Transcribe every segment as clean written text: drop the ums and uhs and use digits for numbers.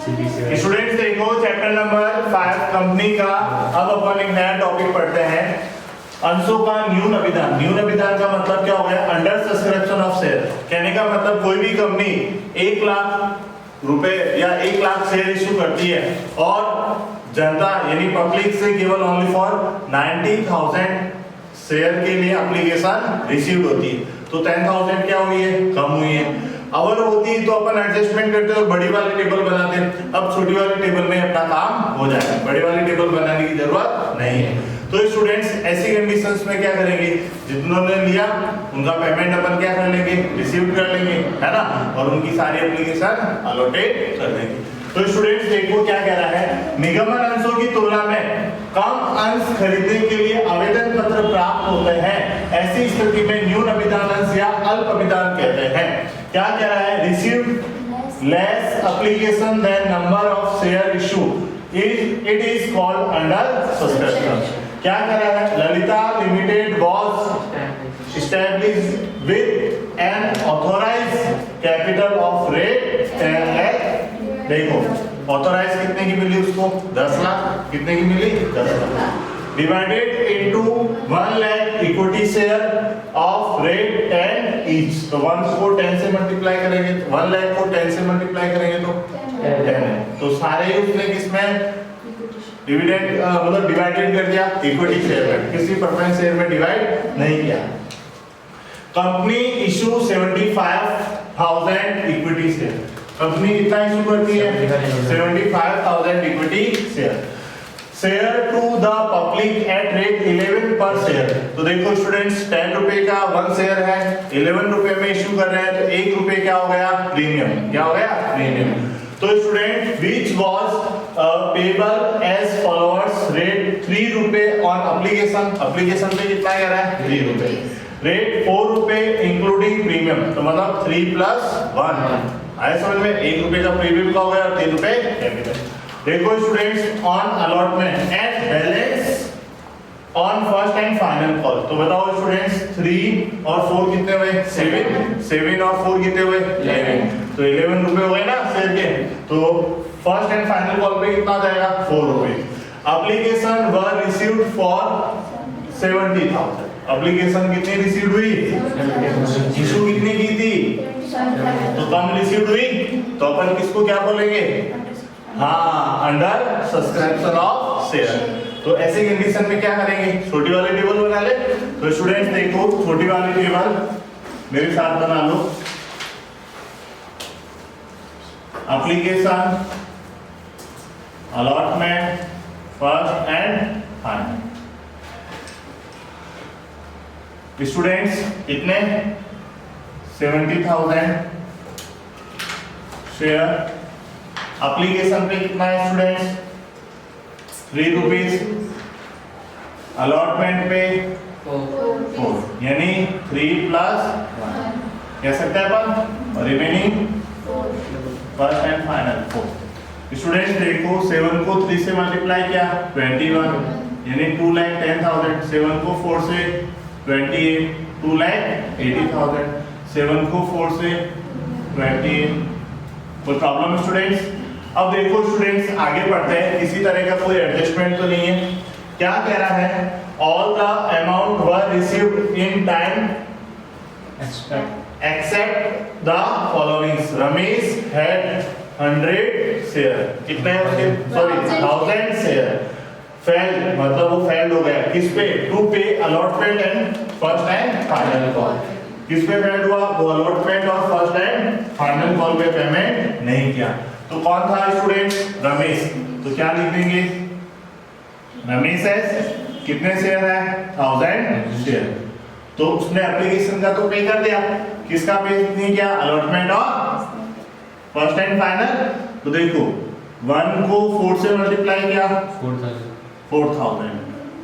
Students देखो chapter number 5 company का। अब अपन एक नया टॉपिक पढ़ते हैं, अंशों का न्यून अभिधान। न्यून अभिधान का मतलब क्या हो गया? Under subscription of share. कहने का मतलब कोई भी कंपनी 1 लाख रुपए या 1 लाख शेयर इश्यू करती है और जनता यानी पब्लिक से केवल ओनली फॉर 90,000 शेयर के लिए एप्लीकेशन रिसीव्ड होती है। तो 10,000 क्या हुई है? कम हुई है। अगर होती तो अपन एडजस्टमेंट करते और बड़ी वाली टेबल बनाते। अब छोटी वाली टेबल में अपना काम हो जाएगा, बड़ी वाली टेबल बनाने की जरूरत नहीं है। तो स्टूडेंट्स ऐसी कंडीशंस में क्या करेंगे? जितनों ने लिया उनका पेमेंट अपन क्या कर लेंगे? रिसीव कर लेंगे, है ना, और उनकी सारी एप्लीकेशन अलॉटेड कर देंगे। तो स्टूडेंट्स देखो क्या कह रहा है, निगमन अंशों की तुलना में कम अंश खरीदने के लिए आवेदन पत्र प्राप्त होते हैं। ऐसी स्थिति में न्यून अभिधान अंश या अल्प अभिधान कहते हैं। क्या कह रहा है? Received less application than number of share issue it is called under subscription. क्या कह रहा है? Lalita limited was established with an authorised capital of rate 10 lakh. देखो ऑथराइज कितने की मिली उसको? 10 लाख। कितने की मिली? 10 lakh. Divided into 1 lakh equity share of rate 10 each. तो 1 को 10 से मल्टीप्लाई करेंगे, 1 लाख को 10 से मल्टीप्लाई करेंगे तो 10। तो सारे उसने किसमें डिविडेंड मतलब डिवाइडेड कर दिया इक्विटी शेयर में, किसी प्रेफरेंस शेयर में डिवाइड नहीं किया। Company issue 75,000 equity share. Company कितना इशू करती है? 75,000 equity share. Share to the public at rate 11 per share. तो देखो स्टूडेंट्स 10 रुपए का 1 शेयर है, 11 रुपए में इशू कर रहे हैं, तो 1 रुपए क्या हो गया? प्रीमियम। क्या हो गया? प्रीमियम। तो student which was payable as follows rate 3 रुपए ऑन एप्लीकेशन। एप्लीकेशन पे कितना कह रहा है? 3 रुपए। रेट 4 रुपए इंक्लूडिंग प्रीमियम, तो मतलब 3 + 1 आया समझ में? 1 रुपए का प्रीमियम का हो गया और 3 रुपए कैपिटल। देखो students on allotment at balance on first and final call. तो बताओ स्टूडेंट्स 3 और 4 कितने हुए? 7 और 4 कितने हुए? 11। तो 11 रुपए हो गए ना शेयर के। तो फर्स्ट एंड फाइनल कॉल पे कितना जाएगा? 4 रुपए। Application were received for 70,000। Application कितनी रिसीव्ड हुई? इशू कितनी की थी? तो कम रिसीव्ड हुई, तो अपन किसको क्या बोलेंगे? हाँ, अंडर सब्सक्रिप्शन ऑफ शेयर। तो ऐसी कंडीशन में क्या करेंगे? छोटी वाली टेबल बना ले। तो स्टूडेंट्स देखो छोटी वाली टेबल मेरे साथ बना लो। Application, allotment, first and final. Students कितने? 70,000 शेयर। एप्लीकेशन पे कितना है स्टूडेंट्स? 3 रुपीज। अलॉटमेंट पे 4, यानी 3 + 1 कह सकते हैं अपन। और remaining first and final 4। Students देखो 7 को 3 से मल्टीप्लाई किया 21, यानी 2,10,000। 7 को 4 से 28, 2,80,000। 7 को 4 से 28। कोई प्रॉब्लम है स्टूडेंट्स? अब देखो स्टूडेंट्स आगे बढ़ते हैं, किसी तरह का कोई एडजस्टमेंट तो नहीं है। क्या कह रहा है? All the amount were received in time except the followings. Ramesh had 100 share. कितने हैं उसके? Sorry 1000 share. फेल्ड मतलब वो फेल्ड हो गया। किस पे? टू पे allotment and first and final call. किस पे फेल्ड हुआ? वो अलॉटमेंट और फर्स्ट एंड फाइनल कॉल पे पेमेंट नहीं किया। तो कौन था स्टूडेंट्स? रमेश। तो क्या लिख देंगे? रमेश है कितने शेयर है? 1000 शेयर। तो उसने एप्लीकेशन का तो पे कर दिया, किसका पे नहीं किया? अलॉटमेंट और फर्स्ट एंड फाइनल। तो देखो 1 को 4 से मल्टीप्लाई किया 4,000।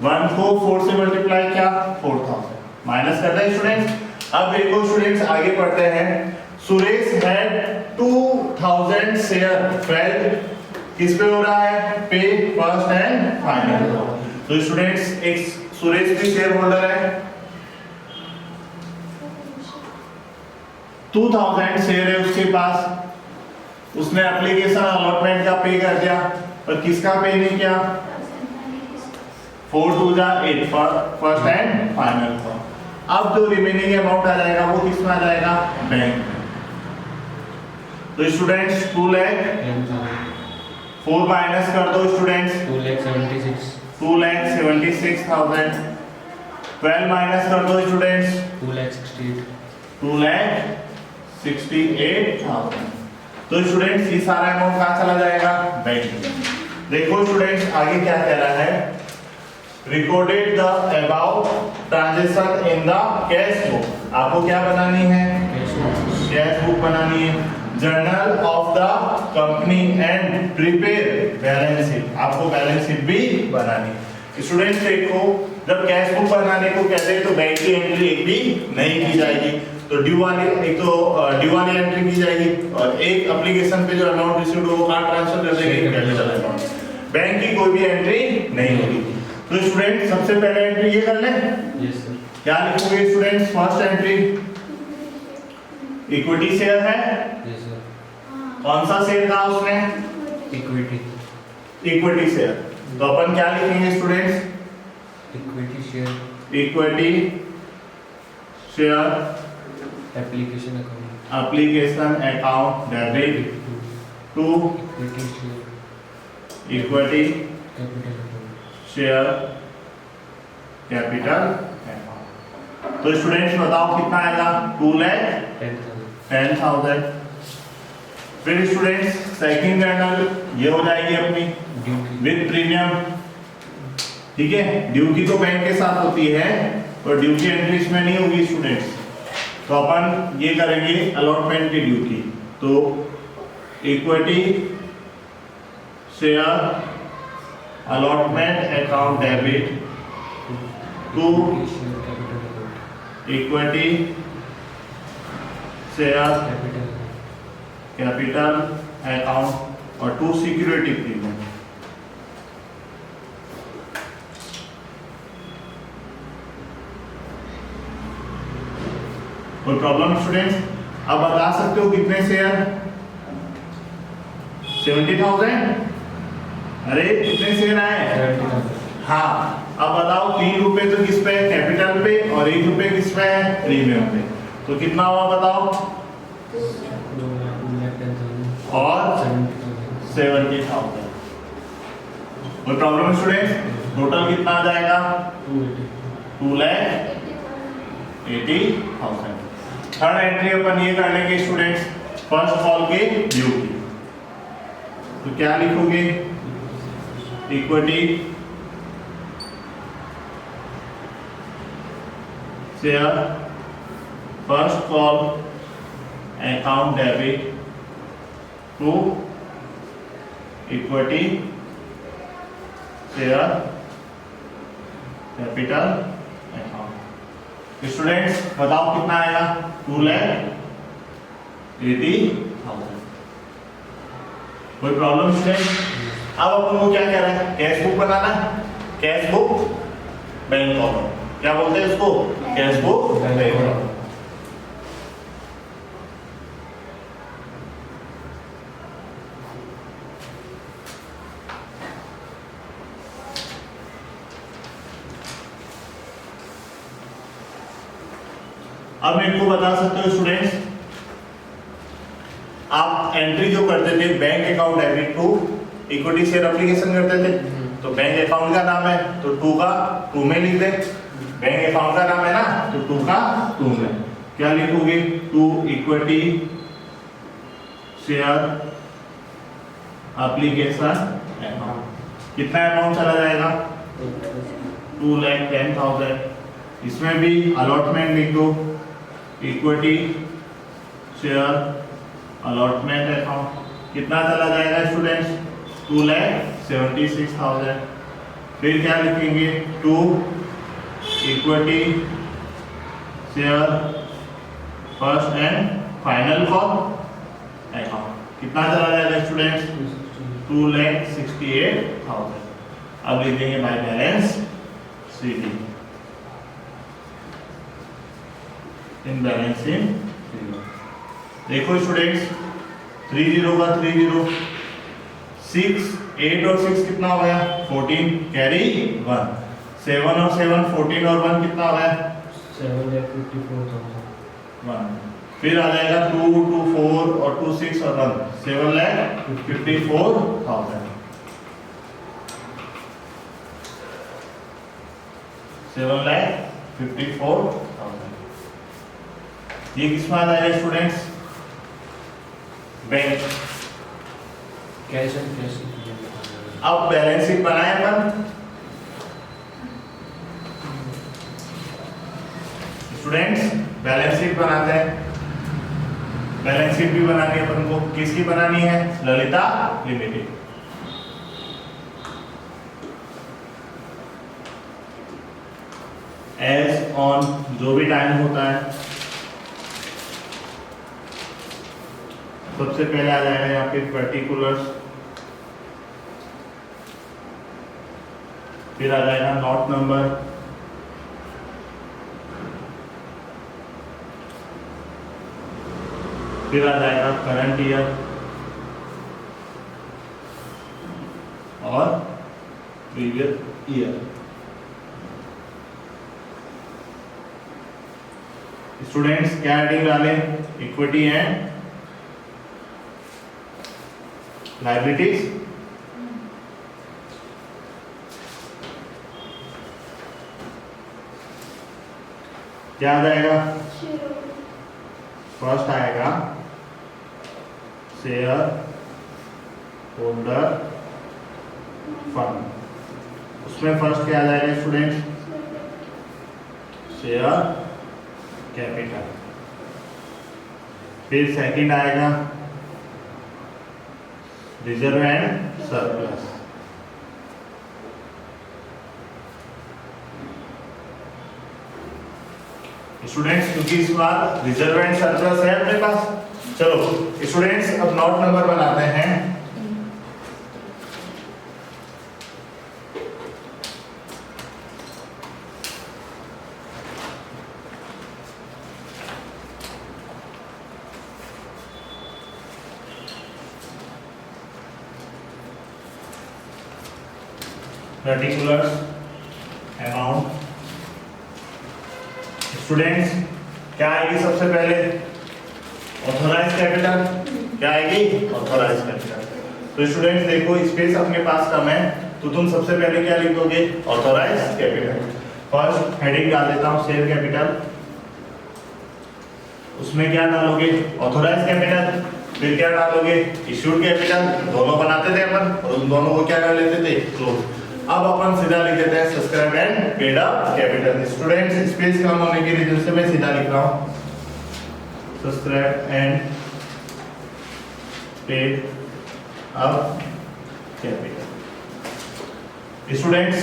1 को 4 से मल्टीप्लाई किया 4,000। माइनस करते हैं स्टूडेंट्स। अब देखो स्टूडेंट्स आगे बढ़ते हैं। Suresh had 2,000 share. फेल्ड किस पे हो रहा है? पे फर्स्ट एंड फाइनल। तो स्टूडेंट्स एक सुरेश भी शेयर होल्डर है, 2000 शेयर है उसके पास। उसने एप्लीकेशन अलॉटमेंट का पे कर दिया, और किसका पे नहीं किया? 4 2 जा 8 फर्स्ट एंड फाइनल का। अब जो रिमेनिंग अमाउंट आ जाएगा वो किस में आ जाएगा? बैंक में। तो स्टूडेंट्स 2 लाख 4 माइनस कर दो स्टूडेंट्स, 2,76,000। 12 माइनस कर दो स्टूडेंट्स, 2,68,000। तो स्टूडेंट्स ये सारा अमाउंट कहाँ चला जाएगा? बैंक में। देखो स्टूडेंट्स आगे क्या कह रहा है, recorded the above transaction in the cash book. आपको क्या बनानी है? कैश बुक बनानी है। Journal of the company and prepare balance sheet. आपको बैलेंस शीट भी बनानी है। स्टूडेंट्स देखो, जब कैश बुक बनाने को कहते हैं तो बैंक की एंट्री एक भी नहीं की जाएगी, तो ड्यू वाली एंट्री की जाएगी, और एक एप्लीकेशन पे जो अमाउंट रिसीव्ड हो वो कहां ट्रांसफर कर देंगे? Capital account. बैंक की कोई भी एंट्री नहीं होगी। तो स्टूडेंट सबसे पहले एंट्री ये कर लें। Yes sir. क्या लिखोगे students? First entry equity share है। Yes sir. कौन सा शेयर कहा उसने? Equity share. तो अपन क्या लिखेंगे students? Equity share application account debit to equity share capital account. तो स्टूडेंट्स बताओ कितना आएगा? 2,10,000। फिर स्टूडेंट्स सेकंड जर्नल ये हो जाएगी अपनी विद प्रीमियम, ठीक है। ड्यू की तो बैंक के साथ होती है और ड्यू की एंट्री इसमें नहीं होगी स्टूडेंट्स, तो अपन ये करेंगे अलॉटमेंट की ड्यू की। तो equity share allotment account debit to equity share capital account और टू सिक्योरिटी प्रीमियम। कोई प्रॉब्लम स्टूडेंट्स? अब बता सकते हो कितने शेयर? 70,000। अरे कितने शेयर आए? 70,000। हाँ, अब बताओ 3 रुपए तो किस पे है? कैपिटल पे, और 1 रुपए किस पे है? प्रीमियम पे। तो कितना हुआ बताओ? और 70,000। कोई प्रॉब्लम स्टूडेंट्स? टोटल कितना आ जाएगा? 2,80,000। थर्ड एंट्री अपन ये कर लेंगे स्टूडेंट्स फर्स्ट कॉल के ड्यू की। तो क्या लिखोगे? Equity share first call account debit to equity share capital account. Students बताओ कितना आएगा? 2,80,000। कोई प्रॉब्लम स्टूडेंट? अब अपन को क्या कह रहा है? कैश बुक बनाना। कैश बुक बैंक अकाउंट, क्या बोलते हैं इसको? Cash book bank account. अब मेरे को बता सकते हो स्टूडेंट्स, आप एंट्री जो करते थे bank account debit to equity share application करते थे, तो बैंक अकाउंट का नाम है तो 2 का 2 में लिख दे। बैंक अकाउंट का नाम है ना, तो 2 का 2 में क्या लिखोगे? 2 इक्विटी शेयर एप्लीकेशन अकाउंट। कितना अमाउंट चला जाएगा? 2,10,000। इसमें भी अलॉटमेंट लिख दो, इक्विटी शेयर अलॉटमेंट अकाउंट। कितना चला जाएगा स्टूडेंट्स? 2,76,000। फिर क्या लिखेंगे? 2 equity share first and final call account. कितना चला जाएगा स्टूडेंट्स? 2,68,000। अब लिखेंगे by balance sheet in balance sheet. देखो स्टूडेंट्स, 30 का 30, 6 8 और 6 कितना हो गया 14, कैरी 1, 7 और 7 14 और 1 कितना हो गया 7,54,000. 1, फिर आ जाएगा 2 2 4 और 2 6 और 1 7,54,000, 7,54,000. ये किसमें आ जाएगा students bank. Cash and cash अब बैलेंस शीट बनाए अपन. स्टूडेंट्स बैलेंस शीट बनाते हैं. बैलेंस शीट भी बनानी है अपन को. किसकी बनानी है ललिता लिमिटेड. एज ऑन जो भी टाइम होता है सबसे पहले आ जाएगा यहाँ पे पर्टिकुलर्स, फिर आ जाएगा नॉट नंबर, फिर आ जाएगा करंट ईयर और प्रीवियस ईयर. स्टूडेंट्स क्या हेडिंग डालें इक्विटी एंड लायबिलिटीज. क्या आ जाएगा फर्स्ट आएगा शेयर होल्डर फंड. उसमें फर्स्ट क्या आ जाएगा स्टूडेंट्स शेयर कैपिटल. फिर सेकंड आएगा रिजर्व एंड सरप्लस. स्टूडेंट्स क्योंकि इस बार रिजर्व एंड सरप्लस है अपने पास. चलो स्टूडेंट्स अब नोट नंबर बनाते हैं. Particulars amount. स्टूडेंट्स क्या आएगी सबसे पहले ऑथोराइज कैपिटल. क्या आएगी ऑथोराइज कैपिटल. तो स्टूडेंट्स देखो स्पेस अपने पास कम है तो तुम सबसे पहले क्या लिख दोगे ऑथोराइज कैपिटल. फर्स्ट हेडिंग डाल देता हूं शेयर कैपिटल. उसमें क्या डालोगे ऑथोराइज कैपिटल. फिर क्या डालोगे इश्यूड कैपिटल. दोनों बनाते थे अपन और उन दोनों को क्या कर लेते थे क्लोज. अब अपन सीधा लिख देते हैं subscribe and paid up capital. Students space कम होने की वजह से मैं सीधा लिख रहा हूं subscribe and paid up capital. Students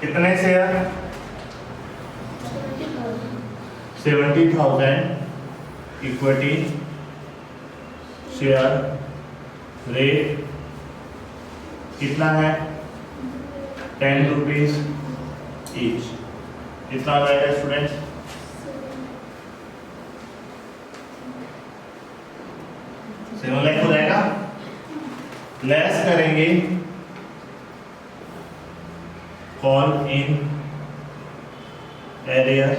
कितने शेयर 70,000 इक्विटी शेयर. रेट कितना है 10 रुपीज ईच. कितना आ जाएगा स्टूडेंट्स 7 लाख हो जाएगा. लेस करेंगे कॉल इन एरियर.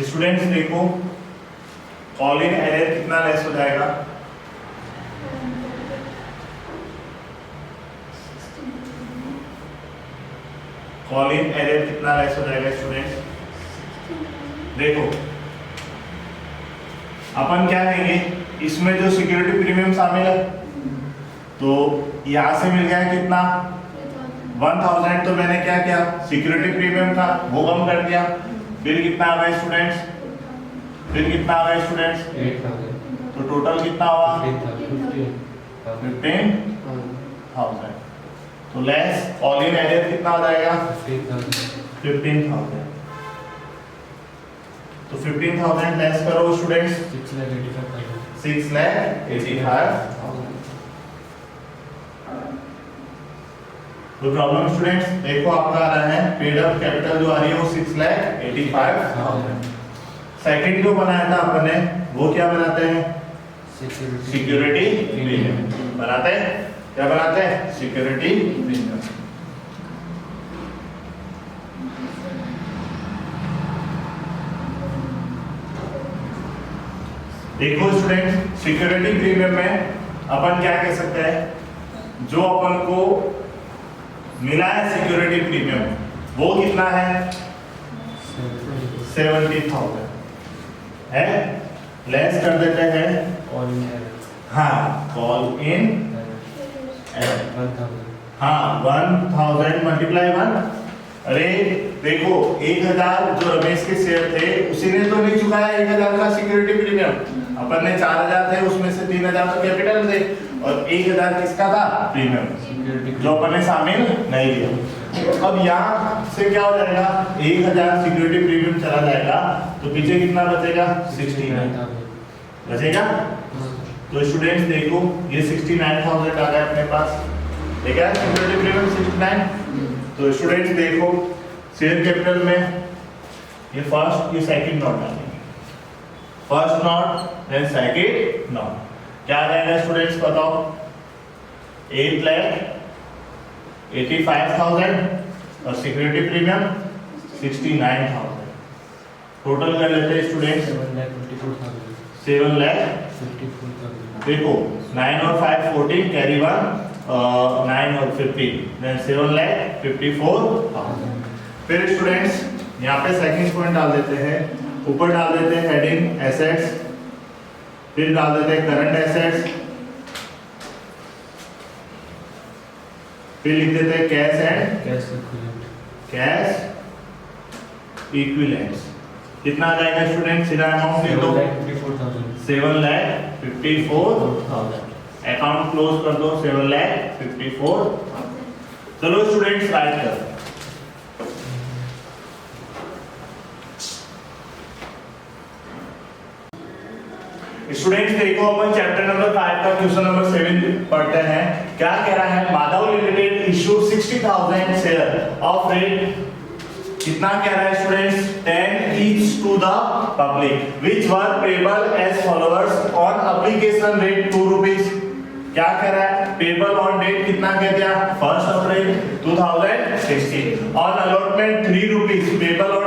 स्टूडेंट्स देखो कॉल इन एरियर कितना लेस हो जाएगा कॉल इन एरियर कितना लेस हो जाएगा स्टूडेंट्स. देखो अपन क्या लेंगे इसमें जो सिक्योरिटी प्रीमियम शामिल है तो यहां से मिल गया कितना 1000. तो मैंने क्या किया सिक्योरिटी प्रीमियम था वो कम कर दिया. फिर कितना आ गया स्टूडेंट्स फिर कितना आ गया स्टूडेंट्स 8,000. तो टोटल कितना हुआ 15,000. 15,000. तो लेस ऑल इन एरियर कितना हो जाएगा 15,000. तो 15,000 लेस करो स्टूडेंट्स 6,85,000. तो प्रॉब्लम स्टूडेंट्स देखो आपका आ रहा है पेड अप कैपिटल जो आ रही है वो 6,85,000. सेकंड जो बनाया था अपन ने वो क्या बनाते हैं? सिक्योरिटी प्रीमियम बनाते हैं। क्या बनाते हैं? Security premium. देखो स्टूडेंट, सिक्योरिटी प्रीमियम में अपन क्या कह सकते हैं? जो अपन को मिला है सिक्योरिटी प्रीमियम वो कितना है? 70,000 है। लेस कर देते हैं। हाँ, कॉल इन हाँ 1000 मल्टीप्लाई 1। अरे देखो 1000 जो रमेश के शेयर थे उसी ने तो नहीं चुकाया 1000 का सिक्योरिटी प्रीमियम। अपन ने 4000 थे उसमें से 3000 तो कैपिटल थे और 1000 किसका था? प्रीमियम, जो अपन ने शामिल नहीं किया। अब यहाँ से क्या हो जाएगा? 1000 सिक्योरिटी प्रीमियम चला जाएगा तो पीछे कितना बचेगा? 69 बचेगा। तो स्टूडेंट्स देखो ये 69,000 आ गया अपने पास, ठीक है? Security premium 69। तो स्टूडेंट्स देखो शेयर कैपिटल में ये फर्स्ट ये सेकंड नोट डालेंगे, first note then second note. क्या आ जाएगा स्टूडेंट्स बताओ? 8,85,000 और सिक्योरिटी प्रीमियम 69,000। टोटल कर लेते हैं स्टूडेंट्स 7,54,000। देखो 9 और 5 14 कैरी 1 9 और 15 देन 7,54,000। फिर स्टूडेंट्स यहाँ पे सेकंड पॉइंट डाल देते हैं, ऊपर डाल देते हैं हेडिंग एसेट्स, फिर डाल देते हैं करंट एसेट्स, फिर लिख देते हैं कैश एंड कैश इक्विवेलेंट्स। कितना आ जाएगा स्टूडेंट? सीधा अमाउंट लिख दो 7,54,000। अकाउंट क्लोज कर दो 7,54,000। चलो स्टूडेंट्स राइट कर। स्टूडेंट्स देखो अपन चैप्टर नंबर 5 का क्वेश्चन नंबर 7 पढ़ते हैं। क्या कह रहा है? Madhav limited issued 60,000 share of rate कितना कह रहा है students? 10 each to the public which were payable as followers on application rate 2 rupees। क्या कह रहा है? पेबल ऑन डेट कितना कह दिया? 1 April 2016। On allotment 3 rupees. Payable on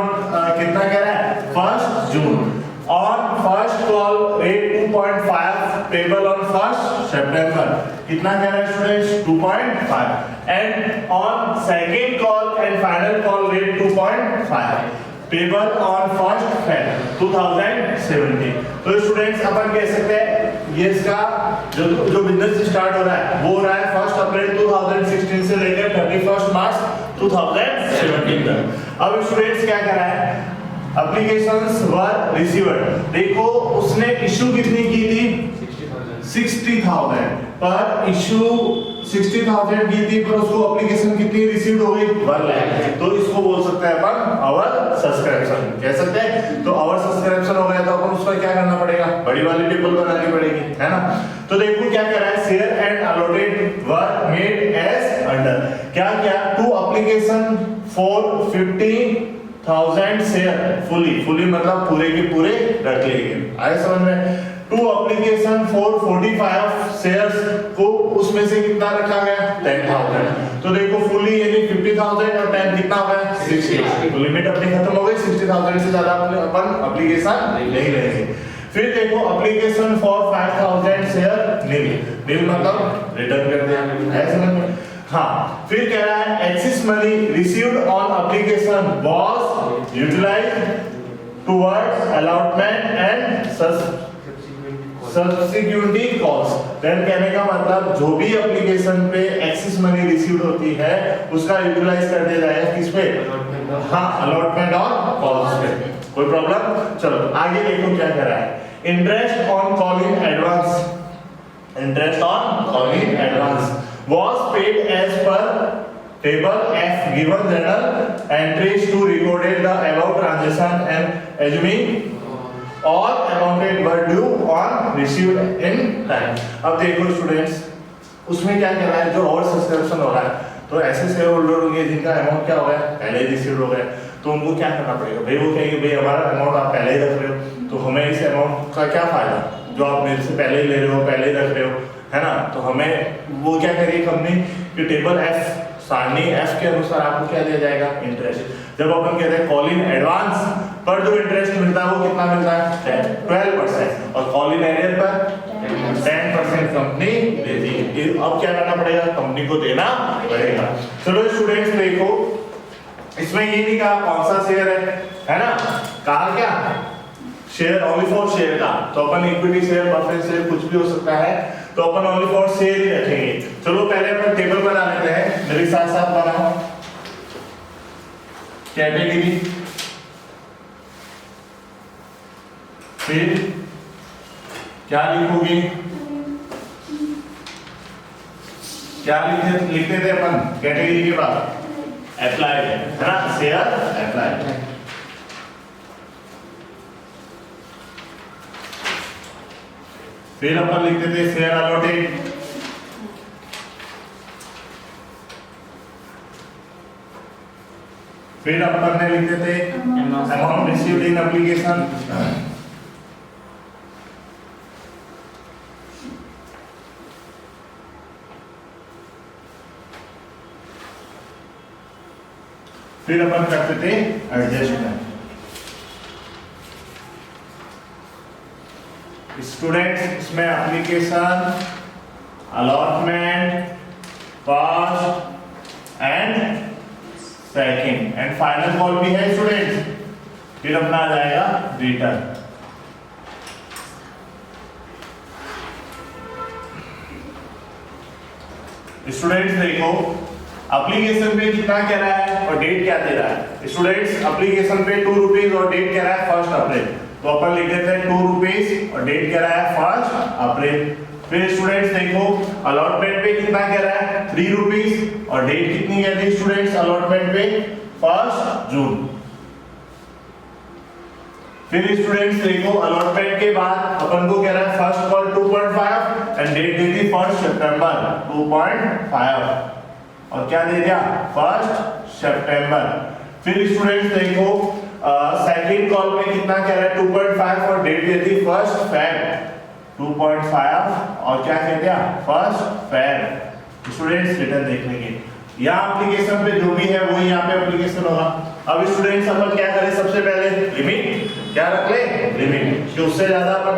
कितना कह रहा है? 1 June. On first call rate 2.5 payable on 1 सितंबर। कितना कह रहा है students? 2.5। And on second call and final call rate 2.5 payable on 1 Feb 2017। तो स्टूडेंट्स अपन कह सकते हैं ये इसका जो बिजनेस स्टार्ट हो रहा है वो हो रहा है 1 अप्रैल 2016 से लेकर 31 मार्च 2017 तक। अब स्टूडेंट्स क्या कर रहा है? एप्लीकेशंस वर रिसीव्ड। देखो उसने इशू कितनी की थी? 60,000 पर इशू 60,000 की थी पर उसको एप्लीकेशन कितनी रिसीव्ड हो गई? 1 लाख। तो इसको बोल सकते हैं अपन आवर सब्सक्रिप्शन कह सकते हैं। तो आवर सब्सक्रिप्शन हो गया तो अपन उसका क्या करना पड़ेगा? बड़ी वाली टेबल बनानी पड़ेगी, है ना? तो देखो क्या कर रहा है? Share and allotted were made as under. क्या किया? Two application for 50,000 share fully मतलब पूरे के पूरे रख लेंगे। आए समझ में? टू एप्लीकेशन फॉर 45 शेयर्स को उसमें से कितना रखा गया? 10,000। तो देखो फुली यानी 50,000 और 10 कितना हो गया? 60। तो लिमिट अपनी खत्म हो गई। 60,000 से ज्यादा अपन एप्लीकेशन नहीं लेंगे। फिर देखो एप्लीकेशन फॉर 5,000 शेयर नील मतलब रिटर्न कर दिया। है समझ में? हाँ। फिर कह रहा है excess money received on application was utilised towards allotment and subsequently cost. Then कहने का मतलब जो भी एप्लीकेशन पे एक्सिस मनी रिसीव्ड होती है उसका यूटिलाइज कर दिया जाएगा किस पे? हाँ, अलॉटमेंट और कॉस्ट पे। कोई प्रॉब्लम? चलो आगे देखो क्या कह रहा है। Interest on calling advance, interest on calling advance was paid as per table F given journal entries to recorded the above transaction and assuming all amounted were due on received in time। अब देखो students उसमें क्या कर रहा है? जो और subscription हो रहा है तो ऐसे शेयर होल्डर होंगे जिनका अमाउंट क्या हो गया? पहले रिसीव हो गया। तो उनको क्या करना पड़ेगा भाई, वो कहेंगे भाई हमारा अमाउंट आप पहले ही रख रहे हो तो हमें इस अमाउंट का क्या फायदा, जो आप मेरे से पहले ही ले रहे हो, पहले ही रख रहे हो, है ना। तो हमें वो क्या करेगी कंपनी कि टेबल एफ, सारणी एफ के अनुसार आपको क्या दिया जाएगा, इंटरेस्ट। जब अपन कहते हैं कॉल इन एडवांस पर जो इंटरेस्ट मिलता है वो कितना मिलता है, 12%, और कॉल इन एरियर पर 10% कंपनी देती है। अब क्या करना पड़ेगा, कंपनी को देना पड़ेगा। चलो स्टूडेंट्स देखो, इसमें ये नहीं कहा कौन सा शेयर है ना, कहा क्या शेयर, ओनली फॉर शेयर का। तो अपन इक्विटी शेयर, प्रेफरेंस शेयर कुछ भी हो सकता है, तो अपन ओनली फॉर शेयर ही रखेंगे। चलो पहले अपन टेबल बना लेते हैं, मेरे साथ साथ बनाओ। कैटेगरी, फिर क्या लिखोगे, क्या लिखते थे अपन कैटेगरी के बाद, अप्लाइड, है ना, शेयर अप्लाइड। फिर अपन लिखते थे शेयर अलॉटेड, फिर अपन ने लिखते थे अमाउंट रिसीव्ड इन एप्लीकेशन, फिर अपन करते थे एडजस्टमेंट। स्टूडेंट्स इसमें application, allotment, first and second and final call भी है स्टूडेंट्स। फिर अपना आ जाएगा रिटर्न। स्टूडेंट्स देखो एप्लीकेशन पे कितना कह रहा है और डेट क्या दे रहा है। स्टूडेंट्स एप्लीकेशन पे 2 रुपीज और डेट कह रहा है 1 अप्रैल, तो अपन लिख देते हैं 2 रुपीज और डेट कह रहा है 1 अप्रैल। फिर स्टूडेंट्स देखो अलॉटमेंट पे कितना कह रहा है 3 रुपीज और डेट कितनी कहती है स्टूडेंट्स अलॉटमेंट पे 1 जून। फिर स्टूडेंट्स देखो अलॉटमेंट के बाद अपन को कह रहा है फर्स्ट कॉल 2.5 एंड डेट दे दी 1 सितंबर 2.5 और क्या दे दिया 1 सितंबर। फिर स्टूडेंट्स देखो सेकंड कॉल में कितना कह रहा है 2.5 और डेट दे दी 1 फेब 2.5 और क्या कह दिया 1 फेब। स्टूडेंट्स रिटर्न देख लेंगे, यहाँ एप्लीकेशन पे जो भी है वही यहाँ पे एप्लीकेशन होगा। अब स्टूडेंट्स अपन क्या करें, सबसे पहले लिमिट क्या रख ले, लिमिट, कि उससे ज्यादा अपन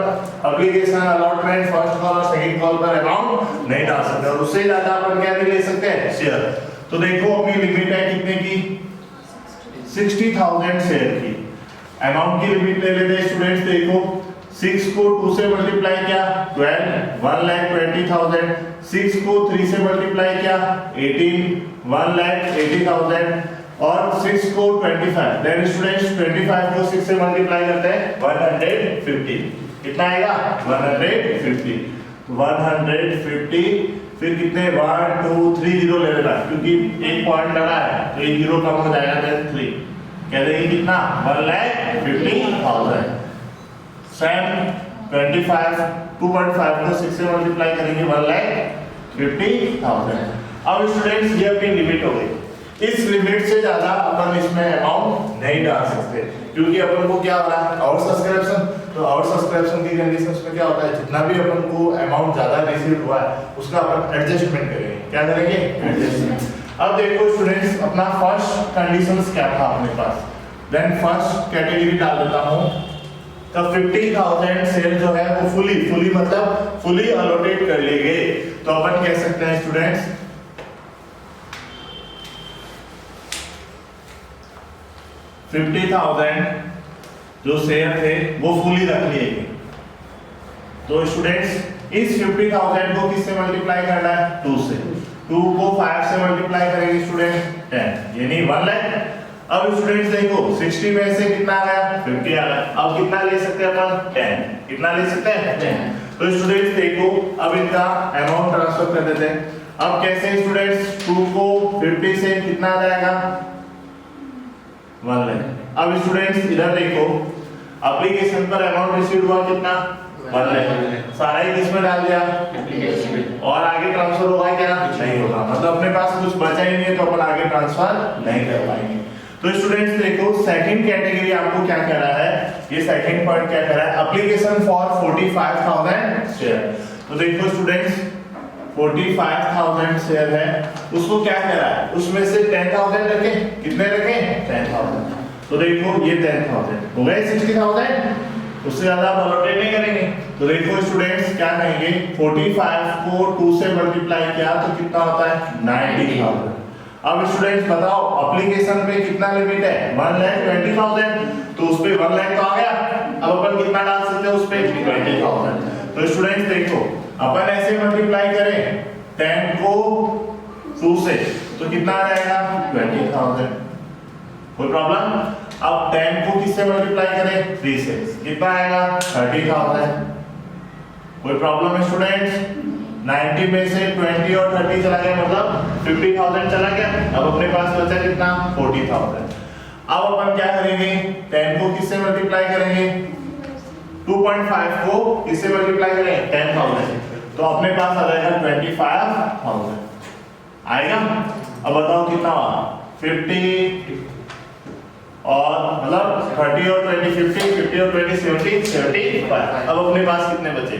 एप्लीकेशन अलॉटमेंट फर्स्ट कॉल और सेकंड कॉल पर अमाउंट नहीं डाल सकते और उससे ज्यादा अपन क्या नहीं ले सकते शेयर। तो देखो अपनी लिमिट है कितने की 60,000 शेयर की। अमाउंट की लिमिट ले लेते हैं स्टूडेंट्स, देखो 6 को 2 से मल्टीप्लाई किया 12 1,20,000, 6 को 3 से मल्टीप्लाई किया 18 1,80,000 और 6 को 25 देन स्टूडेंट्स 25 को 6 से मल्टीप्लाई करते हैं 150 कितना आएगा 150 फिर कितने 1 2 3 जीरो ले लेना क्योंकि एक पॉइंट लगा है तो एक जीरो कम हो जाएगा देन 3 कह देंगे कितना 1,50,000 सेम 25 2.5 को 6 से मल्टीप्लाई करेंगे 1,50,000। अब स्टूडेंट्स ये अपनी लिमिट हो गई, इस लिमिट से ज्यादा अपन इसमें अमाउंट नहीं डाल सकते क्योंकि अपन को क्या हो रहा है आउट सब्सक्रिप्शन। तो आउट सब्सक्रिप्शन की कंडीशंस में क्या होता है जितना भी अपन को अमाउंट ज्यादा रिसीव हुआ है उसका अपन एडजस्टमेंट करेंगे। क्या करेंगे एडजस्टमेंट। अब देखो स्टूडेंट्स अपना फर्स्ट कंडीशंस क्या था अपने पास, देन फर्स्ट कैटेगरी डाल देता हूं। तो 50,000 शेयर जो है वो फुली मतलब फुली अलॉटेड कर लिए गए। तो अपन कह सकते हैं स्टूडेंट्स 50,000 जो शेयर थे वो फुली रख लिए गए। तो स्टूडेंट्स इस 50,000 को किससे मल्टीप्लाई करना है 2 से, 2 को 5 से मल्टीप्लाई करेंगे स्टूडेंट 10 यानी 1 लाख। अब स्टूडेंट्स देखो 60 में से कितना आ गया 50 आ गया। अब कितना ले सकते हैं अपन 10, कितना ले सकते हैं 10। तो स्टूडेंट्स देखो अब इनका अमाउंट ट्रांसफर कर देते हैं। अब कैसे स्टूडेंट्स 2 को 50 से कितना आ जाएगा 1 लाख। अब स्टूडेंट्स इधर देखो एप्लीकेशन पर अमाउंट रिसीव हुआ कितना 1 लाख, सारा ही किसमें डाल दिया और आगे ट्रांसफर होगा क्या नहीं होगा, मतलब अपने पास कुछ बचा ही नहीं है तो अपन आगे ट्रांसफर नहीं कर पाएंगे। तो स्टूडेंट्स देखो सेकंड कैटेगरी आपको क्या कह रहा है, ये सेकंड पॉइंट क्या कह रहा है, एप्लीकेशन फॉर 45,000 शेयर। तो देखो स्टूडेंट्स 45,000 शेयर है, उसको क्या कह रहा है, उसमें से 10,000 रखें, कितने रखें 10,000। तो देखो ये 10,000 हो गए 60,000, उससे ज्यादा आप अलोकेट नहीं करेंगे। तो देखो स्टूडेंट्स क्या कहेंगे, 45 को 2 से मल्टीप्लाई किया तो कितना होता है 90,000। अब स्टूडेंट्स बताओ एप्लीकेशन पे कितना लिमिट है 1,20,000, तो उस पे 1 लाख तो आ गया, अब अपन कितना डाल सकते हैं उस पे 20,000। तो स्टूडेंट्स देखो अपन ऐसे मल्टीप्लाई करें 10 को 2 से तो कितना आ जाएगा 20,000, कोई प्रॉब्लम। अब 10 को किससे मल्टीप्लाई करें 3 से, कितना आएगा 30,000, कोई प्रॉब्लम है स्टूडेंट्स। 90 में से 20 और 30 चला गया मतलब 50,000 चला गया, अब अपने पास बचा कितना 40,000। अब अपन क्या करेंगे 10 को किससे मल्टीप्लाई करेंगे, 2.5 को किससे मल्टीप्लाई करें 10,000, तो अपने पास आ जाएगा 25,000 आएगा। अब बताओ कितना हुआ 50 और मतलब 30 और 20 50 और 20 70 75। अब अपने पास कितने बचे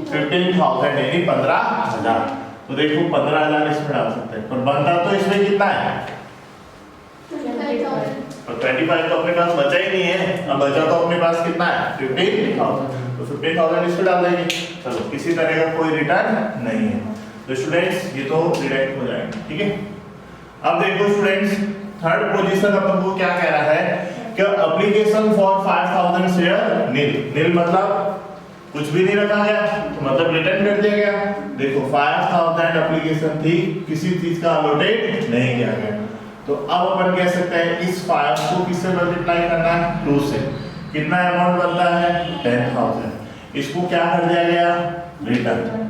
15,000 यानी 15,000। तो देखो 15,000 इसमें डाल सकते हैं, पर बनता तो इसमें कितना है और 25 तो अपने पास बचा ही नहीं है, अब बचा तो अपने पास कितना है 15,000, तो 15,000 इसमें डाल देंगे। चलो किसी तरह का कोई रिटर्न नहीं है, तो स्टूडेंट्स ये तो डिडक्ट हो जाएगा, ठीक है। अब देखो स्टूडेंट्स थर्ड पोजीशन अपन को क्या कह रहा है कि एप्लीकेशन फॉर 5,000 शेयर नील मतलब कुछ भी नहीं रखा गया, तो मतलब रिटर्न कर दिया गया। देखो 5,000 एप्लीकेशन थी, किसी चीज का अलोटेट नहीं किया गया, तो अब अपन कह सकते हैं इस 5 को किससे मल्टीप्लाई करना है 2 से, कितना अमाउंट बनता है 10,000। इसको क्या कर दिया गया रिटर्न,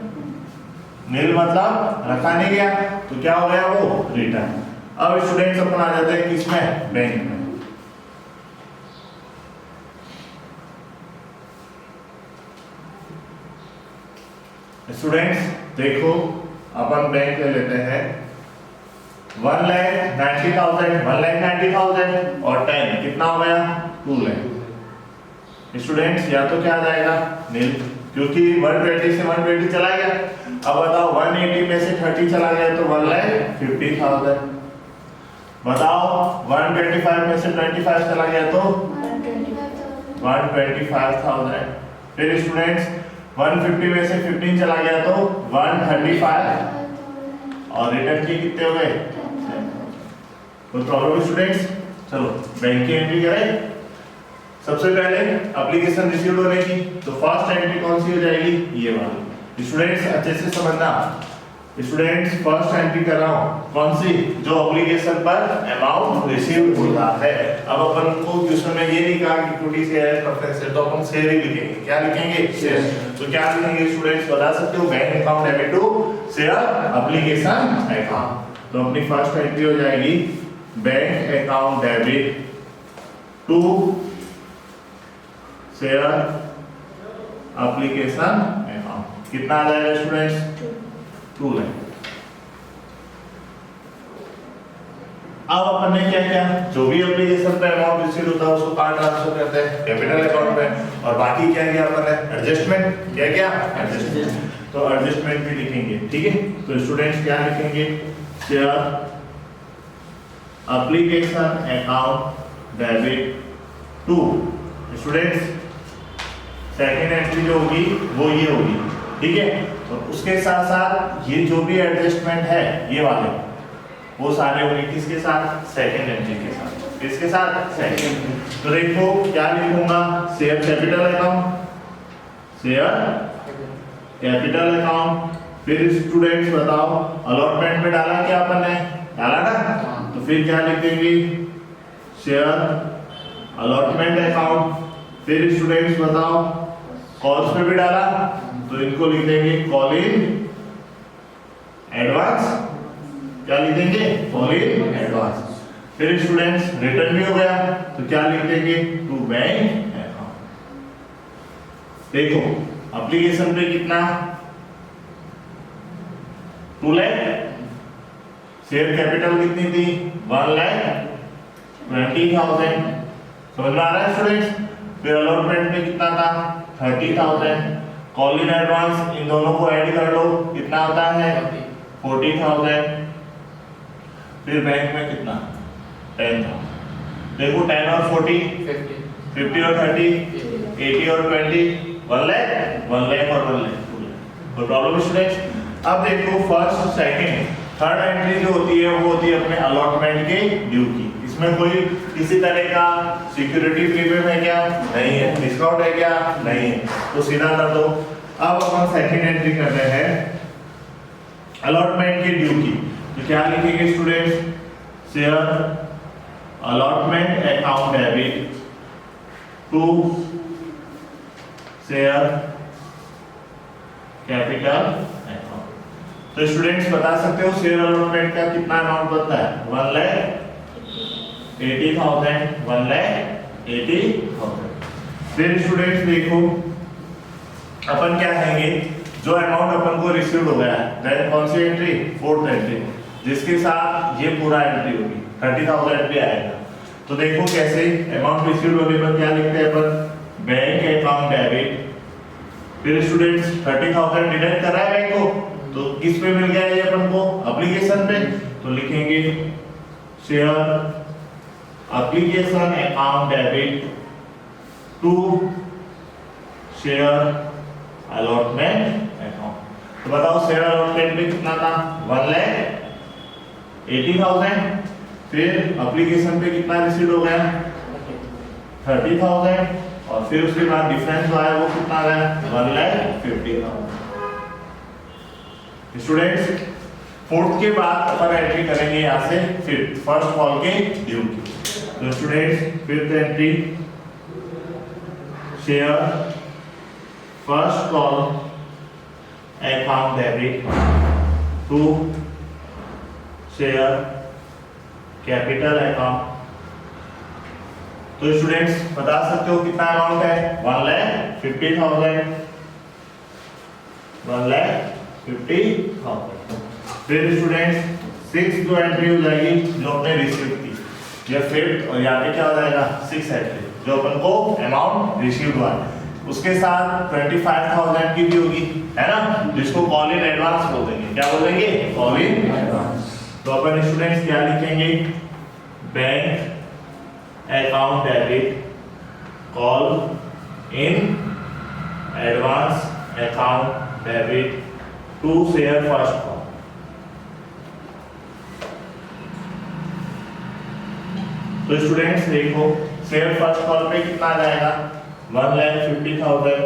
नील मतलब रखा नहीं गया, तो क्या हो गया वो रिटर्न। अब स्टूडेंट्स अपन आ जाते हैं किसमें बैंक में। स्टूडेंट्स देखो अपन बैंक ले लेते हैं 1,90,000 और 10 कितना हो गया 2 लाख। स्टूडेंट्स या तो क्या आ जाएगा नील, क्योंकि 120 से 120 चला गया। अब बताओ 180 में से 30 चला गया तो 1,50,000। बताओ 125 में से 25 चला गया तो 125,000। फिर स्टूडेंट्स 150 में से 15 चला गया तो 135 और रिटर्न के कितने हो गए। कोई प्रॉब्लम स्टूडेंट्स, चलो बैंक की एंट्री करें। सबसे पहले एप्लीकेशन रिसीव होने की, तो फर्स्ट एंट्री कौन सी हो जाएगी ये वाली। स्टूडेंट्स अच्छे से समझना, स्टूडेंट्स फर्स्ट एंट्री कर रहा हूं कौन सी, जो एप्लीकेशन पर अमाउंट रिसीव हुआ है। अब अपन को क्वेश्चन में ये नहीं कहा कि इक्विटी शेयर है प्रेफरेंस शेयर, तो अपन शेयर ही लिखेंगे। क्या लिखेंगे शेयर। तो क्या लिखेंगे स्टूडेंट्स बता सकते हो, bank account debit to share application account. तो अपनी फर्स्ट एंट्री हो जाएगी bank account debit to share application account. कितना आ जाएगा स्टूडेंट्स 2 लाख। अब अपन ने क्या किया, जो भी एप्लीकेशन पे अमाउंट रिसीव होता है उसको कहां ट्रांसफर करते हैं कैपिटल अकाउंट में, और बाकी क्या किया अपन ने एडजस्टमेंट क्या किया एडजस्टमेंट, तो एडजस्टमेंट भी लिखेंगे, ठीक है। तो स्टूडेंट्स क्या लिखेंगे share application account debit to. Students second entry जो होगी वो ये होगी, ठीक है। तो उसके साथ साथ ये जो भी एडजस्टमेंट है ये वाले वो सारे होंगे किसके साथ सेकंड एंट्री के साथ, किसके साथ सेकंड। तो देखो क्या लिखूंगा share capital account, share capital account. फिर स्टूडेंट्स बताओ अलॉटमेंट में डाला क्या अपन ने, डाला ना, तो फिर क्या लिख देंगे शेयर अलॉटमेंट अकाउंट। फिर स्टूडेंट्स बताओ कॉल्स पे भी डाला तो इनको लिख देंगे कॉल इन एडवांस, क्या लिख देंगे कॉल इन एडवांस। फिर स्टूडेंट्स रिटर्न भी हो गया तो क्या लिख देंगे टू बैंक अकाउंट। देखो एप्लीकेशन पे कितना 2 लाख, शेयर कैपिटल कितनी थी 1 लाख 20,000। समझ में आ रहा है स्टूडेंट्स? फिर अलॉटमेंट में कितना था 30,000। कॉल इन एडवांस इन दोनों को ऐड कर लो, कितना होता है 40,000। फिर बैंक में कितना 10,000। देखो 10 और 40, 50 और 30, 80 और 20, 1 लाख और 1 लाख, 2 लाख। कोई प्रॉब्लम स्टूडेंट्स? अब देखो फर्स्ट सेकंड थर्ड एंट्री जो होती है वो होती है अपने अलॉटमेंट के ड्यू की। इसमें कोई किसी तरह का सिक्योरिटी प्रीमियम है क्या? नहीं है। डिस्काउंट है क्या? नहीं है। तो सीधा कर दो। अब अपन सेकंड एंट्री कर रहे हैं अलॉटमेंट के ड्यू की। तो क्या लिखेंगे students? Share allotment account debit to share capital account. तो स्टूडेंट्स बता सकते हो शेयर अलॉटमेंट का कितना अमाउंट बनता है? 1,80,000, 1,80,000। फिर स्टूडेंट्स देखो अपन क्या कहेंगे, जो अमाउंट अपन को रिसीव हो गया है देन कौन सी एंट्री? फोर्थ एंट्री, जिसके साथ ये पूरा एंट्री होगी 30,000 भी आएगा। तो देखो कैसे अमाउंट रिसीव होने पर क्या लिखते हैं अपन? Bank account debit. फिर स्टूडेंट्स 30,000 डिडक्ट कर रहा है बैंक को, तो किस पे मिल गया ये अपन को? एप्लीकेशन पे। तो लिखेंगे share application account debit to share allotment account. तो बताओ शेयर अलॉटमेंट में कितना था? 1,80,000। फिर एप्लीकेशन पे कितना रिसीव हो गया? 30,000। और फिर उसके बाद डिफरेंस जो आया वो कितना आ रहा है? 1,50,000। स्टूडेंट्स फोर्थ के बाद अपन एंट्री करेंगे यहाँ से फिफ्थ फर्स्ट कॉल के ड्यू की। तो students fifth entry share first call account debit to share capital account. तो स्टूडेंट्स बता सकते हो कितना अमाउंट है? 1,50,000, 1,50,000। फिर स्टूडेंट्स सिक्स जो एंट्री हो जाएगी जो अपने रिसीव की, या फिफ्थ और यहाँ पे क्या हो जाएगा? सिक्स एंट्री जो अपन को अमाउंट रिसीव हुआ है उसके साथ 25,000 की भी होगी, है ना, जिसको कॉल इन एडवांस बोल देंगे। क्या बोलेंगे? Call in advance. तो अपन स्टूडेंट्स क्या लिखेंगे? Bank account debit call in advance account debit to share first call. तो स्टूडेंट्स देखो शेयर फर्स्ट कॉल पे कितना आ जाएगा? 1,50,000।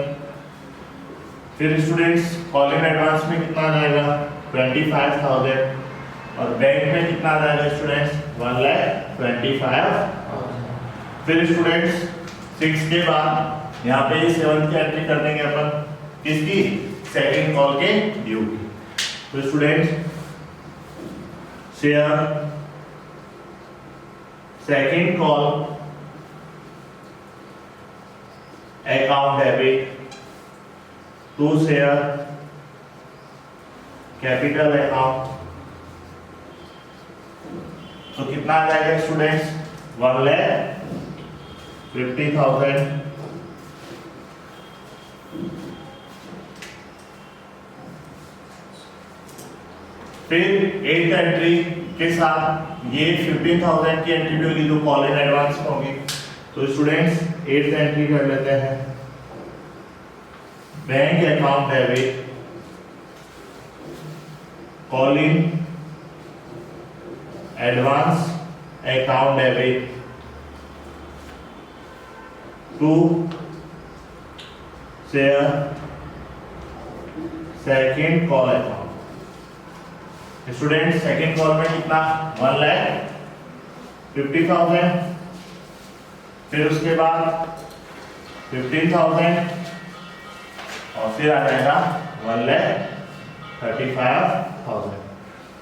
फिर स्टूडेंट्स कॉल इन एडवांस में कितना आ जाएगा? 25,000। और बैंक में कितना आ जाएगा स्टूडेंट्स? 1,25,000। फिर स्टूडेंट्स 6 के बाद यहाँ पे 7 की एंट्री कर देंगे अपन, किसकी? सेकंड कॉल के ड्यू की। तो students share second call account debit to share capital account. तो कितना आ जाएगा स्टूडेंट्स? 1,50,000। फिर 8th एंट्री के साथ ये 15,000 की एंट्री भी होगी जो कॉल इन एडवांस में होगी। तो स्टूडेंट्स 8th एंट्री कर लेते हैं bank account debit call in advance account debit to share second call account. Student second call में कितना? 1,50,000। फिर उसके बाद 15,000 और फिर आ जाएगा 1,35,000।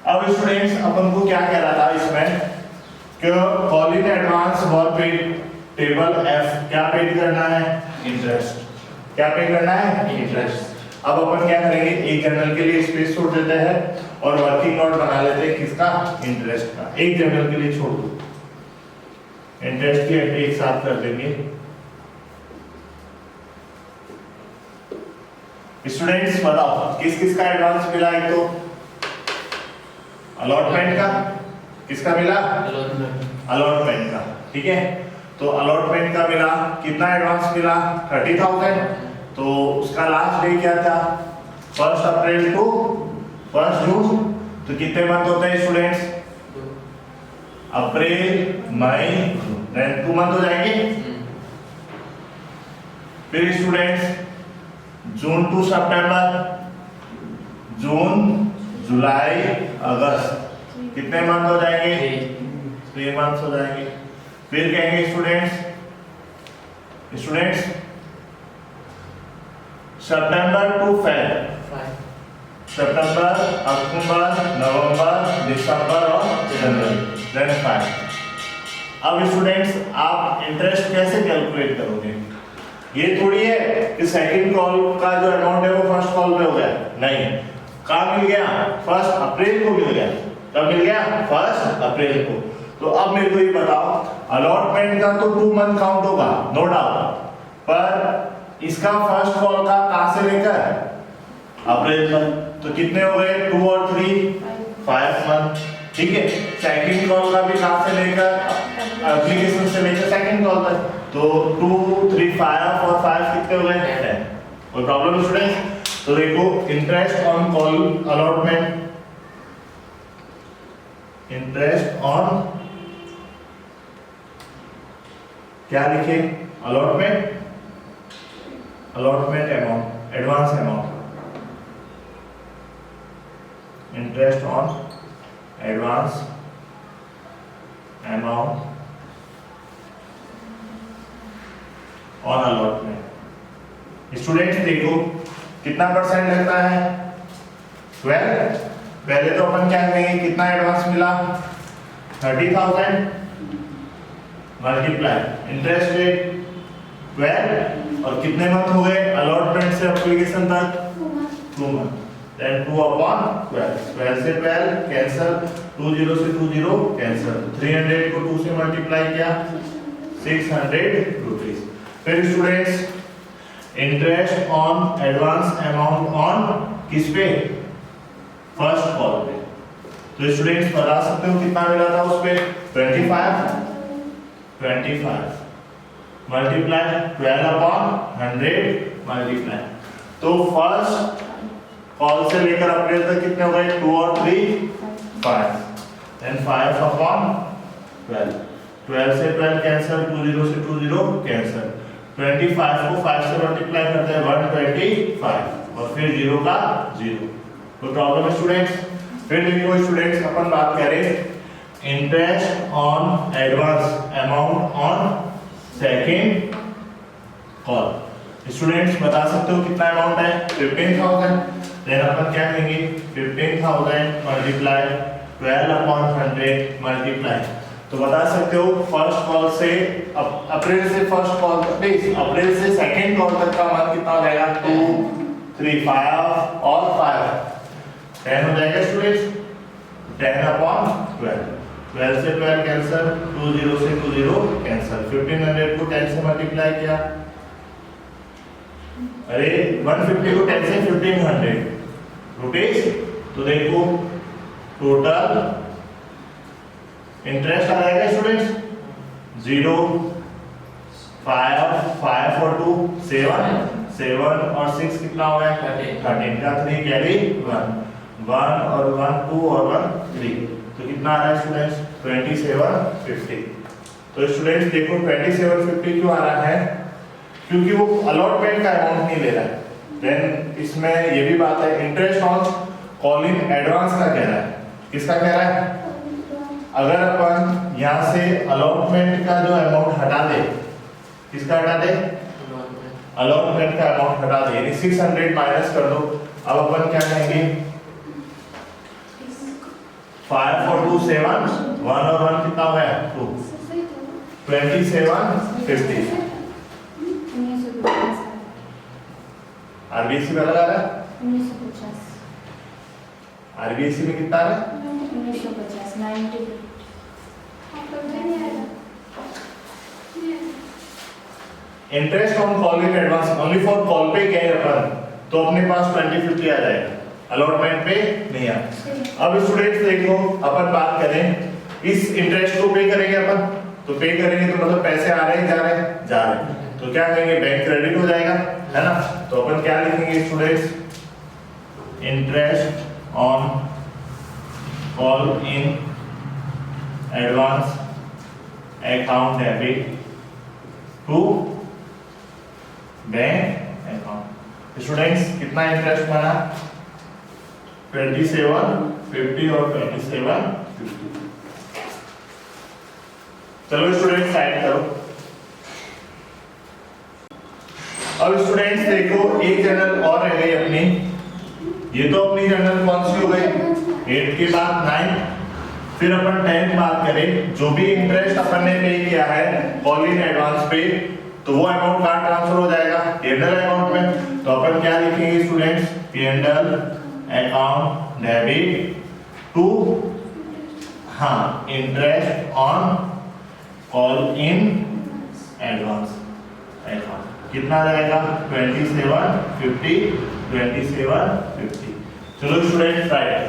अब स्टूडेंट्स अपन को क्या कह रहा था इसमें कि call in advance for paid table F क्या पेड करना है? इंटरेस्ट। क्या पे करना है? इंटरेस्ट। अब अपन क्या करेंगे? एक जर्नल के लिए स्पेस छोड़ देते हैं और वर्किंग नोट बना लेते हैं किसका? इंटरेस्ट का। एक जर्नल के लिए छोड़ दो। इंटरेस्ट की एंट्री एक साथ कर देंगे। स्टूडेंट्स बताओ किस किस का एडवांस मिला? एक तो अलॉटमेंट का, किसका मिला? अलॉटमेंट का, ठीक है। तो अलॉटमेंट का मिला, कितना एडवांस मिला? 30,000। तो उसका लास्ट डे क्या था? 1 अप्रैल टू 1 जून। तो कितने मंथ होते हैं स्टूडेंट्स? अप्रैल, मई, जून, 2 मंथ हो जाएंगे। फिर स्टूडेंट्स जून टू सितंबर, जून, जुलाई, अगस्त, कितने मंथ हो जाएंगे? 3 मंथ्स हो जाएंगे। फिर कहेंगे स्टूडेंट्स सितंबर टू फेब, सितंबर, अक्टूबर, नवंबर, दिसंबर और जनवरी, देन 5। अब स्टूडेंट्स आप इंटरेस्ट कैसे कैलकुलेट करोगे? ये थोड़ी है कि सेकंड कॉल का जो अमाउंट है वो फर्स्ट कॉल पे हो गया, नहीं। कब मिल गया? 1 अप्रैल को मिल गया। कब मिल गया? 1 अप्रैल को। तो अब मेरे को ये बताओ, अलॉटमेंट का तो 2 मंथ काउंट होगा, नो डाउट, पर इसका फर्स्ट कॉल का कहां से लेकर अप्रैल तक, तो कितने हो गए? 2 और 3 5 मंथ, ठीक है। सेकंड कॉल का भी कहां से लेकर, एप्लीकेशन से लेकर सेकंड कॉल तक, तो 2 3 5 और 5 कितने हो गए? 10। कोई प्रॉब्लम स्टूडेंट्स? तो देखो interest on call allotment, interest on क्या लिखे? Allotment, allotment amount, advance amount, interest on advance amount on allotment. Students देखो कितना परसेंट लगता है? 12। पहले तो अपन क्या करेंगे, कितना एडवांस मिला? 30,000 मल्टीप्लाई इंटरेस्ट रेट 12, और कितने मंथ हो गए अलॉटमेंट से एप्लीकेशन तक? 2 मंथ। देन 2 अपॉन 12, 12 से 12 कैंसिल, 20 से 20 कैंसिल, 300 को 2 से मल्टीप्लाई किया, 600 रुपीस। फिर students interest on advance amount on किस पे? फर्स्ट कॉल पे। तो स्टूडेंट्स बता सकते हो कितना मिला था उस पे? 25 मल्टीप्लाई 12 अपॉन 100 मल्टीप्लाई। तो फर्स्ट कॉल से लेकर अप्रैल तक कितने हो गए? 2 और 3 5, देन 5 अपॉन 12, 12 से 12 कैंसिल, 20 से 20 कैंसिल, 25 को 5 से मल्टीप्लाई करते हैं 125, और फिर 0 का 0। कोई प्रॉब्लम है स्टूडेंट्स? फिर देखो स्टूडेंट्स अपन बात करें interest on advance amount on second call. Students बता सकते हो कितना अमाउंट है? 15,000। देन अपन क्या करेंगे? 15,000 मल्टीप्लाई 12 अपॉन 100 मल्टीप्लाई। तो बता सकते हो फर्स्ट कॉल से अप्रैल से फर्स्ट कॉल तक, अप्रैल से सेकंड कॉल तक का मंथ कितना हो जाएगा? 2 3 5 और 5 10 हो जाएगा स्टूडेंट्स। 10 अपॉन 12, 12 से 12 कैंसिल, 20 से 20 कैंसिल, 1500 को 10 से मल्टीप्लाई किया, अरे 150 को 10 से 1500 रुपीस। तो देखो टोटल इंटरेस्ट आ जाएगा स्टूडेंट्स 0 5 5 और 2 7 7 और 6 कितना हो गया? 13 का 3 कैरी 1 1 और 1 2 और 1 3, तो कितना आ रहा है स्टूडेंट्स? 2750। तो स्टूडेंट्स देखो 2750 क्यों आ रहा है? क्योंकि वो अलॉटमेंट का अमाउंट नहीं ले रहा है। देन इसमें ये भी बात है इंटरेस्ट ऑन कॉलिंग एडवांस का कह रहा है। किसका कह रहा है? अगर अपन यहाँ से अलॉटमेंट का जो अमाउंट हटा दे, किसका हटा दे? अलॉटमेंट का अमाउंट हटा दे, यानी 600 माइनस कर दो। अब अपन क्या कहेंगे? 5 और 2 7, 1 और 1 कितना हो गया? 2, 2750। आरबीएससी में लगा रहा है? 1950। आरबीएससी में कितना है? 1950 90। Interest on call in advance only for call पे क्या है अपन, तो अपने पास 2050 आ जाएगा, अलॉटमेंट पे नहीं आ। अब स्टूडेंट्स देखो, अपन बात करें इस इंटरेस्ट को पे करेंगे अपन, तो पे करेंगे तो मतलब पैसे आ रहे हैं जा रहे हैं जा रहे हैं, तो क्या करेंगे बैंक क्रेडिट हो जाएगा, है ना। तो अपन क्या लिखेंगे students, interest on call in advance account debit to bank account. Students कितना इंटरेस्ट बना, 2750 और 2750। चलो स्टूडेंट्स साइड करो। अब स्टूडेंट्स देखो एक जनरल और रह गई अपनी, ये तो अपनी जनरल कौन सी हो गई 8 के बाद 9, फिर अपन 10 बात करें, जो भी इंटरेस्ट अपन ने पे किया है कॉल इन एडवांस पे, तो वो अमाउंट कहाँ ट्रांसफर हो जाएगा, P&L अकाउंट में। तो अपन क्या लिखेंगे students, P&L account debit to interest on call in advance account. कितना जाएगा 2750 2750। चलो स्टूडेंट्स राइट